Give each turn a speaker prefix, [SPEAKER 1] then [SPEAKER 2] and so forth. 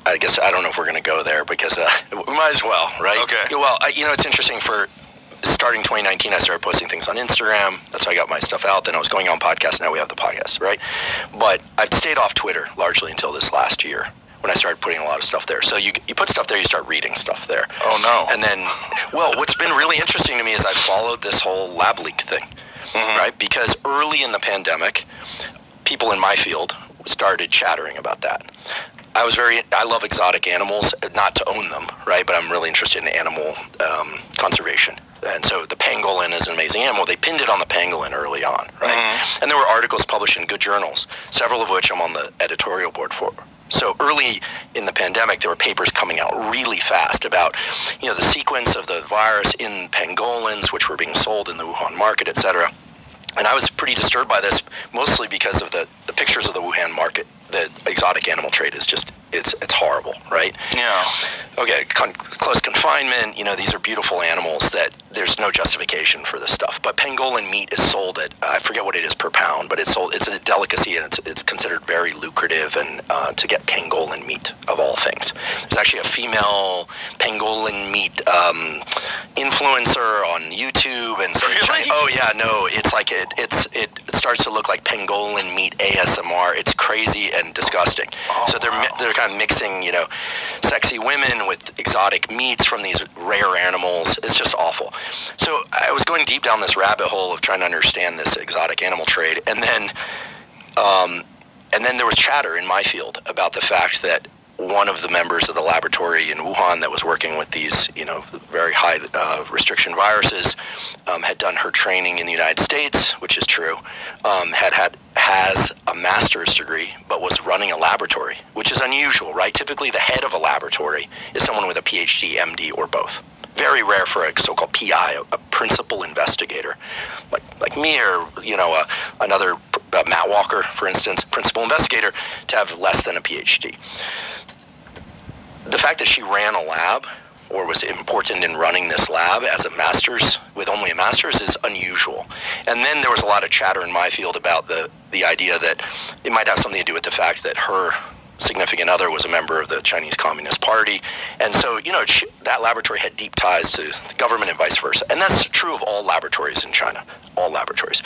[SPEAKER 1] I guess I don't know if we're going to go there because we might as well, right?
[SPEAKER 2] Okay.
[SPEAKER 1] Well, it's interesting. For starting 2019, I started posting things on Instagram. That's how I got my stuff out. Then I was going on podcasts. Now we have the podcast, right? But I've stayed off Twitter largely until this last year when I started putting a lot of stuff there. So you put stuff there, you start reading stuff there.
[SPEAKER 2] Oh, no.
[SPEAKER 1] And then, well, what's been really interesting to me is I've followed this whole lab leak thing, right? Because early in the pandemic, people in my field started chattering about that. I love exotic animals, not to own them, right? But I'm really interested in animal conservation. And so the pangolin is an amazing animal. They pinned it on the pangolin early on, right? And there were articles published in good journals, several of which I'm on the editorial board for. So early in the pandemic, there were papers coming out really fast about, the sequence of the virus in pangolins, which were being sold in the Wuhan market, et cetera. And I was pretty disturbed by this, mostly because of the pictures of the Wuhan market. The exotic animal trade is just, it's horrible, right?
[SPEAKER 2] Yeah.
[SPEAKER 1] Okay, close confinement, these are beautiful animals that there's no justification for this stuff. But pangolin meat is sold at, I forget what it is per pound, but it's a delicacy, and it's considered very lucrative and to get pangolin meat, of all things. There's actually a female pangolin meat influencer on YouTube, and so
[SPEAKER 2] really?
[SPEAKER 1] Oh yeah, no, it's like it starts to look like pangolin meat ASMR. It's crazy and disgusting.
[SPEAKER 2] Oh,
[SPEAKER 1] so they're kind of mixing, sexy women with exotic meats from these rare animals. It's just awful. So I was going deep down this rabbit hole of trying to understand this exotic animal trade, and then there was chatter in my field about the fact that one of the members of the laboratory in Wuhan that was working with these, very high restriction viruses, had done her training in the United States, which is true, has a master's degree, but was running a laboratory, which is unusual, right? Typically, the head of a laboratory is someone with a PhD, MD, or both. Very rare for a so-called PI, a principal investigator, like me, or another Matt Walker, for instance, principal investigator, to have less than a PhD. The fact that she ran a lab, or was important in running this lab as a master's, with only a master's, is unusual. And then there was a lot of chatter in my field about the idea that it might have something to do with the fact that her significant other was a member of the Chinese Communist Party. And so, that laboratory had deep ties to the government and vice versa. And that's true of all laboratories in China, all laboratories.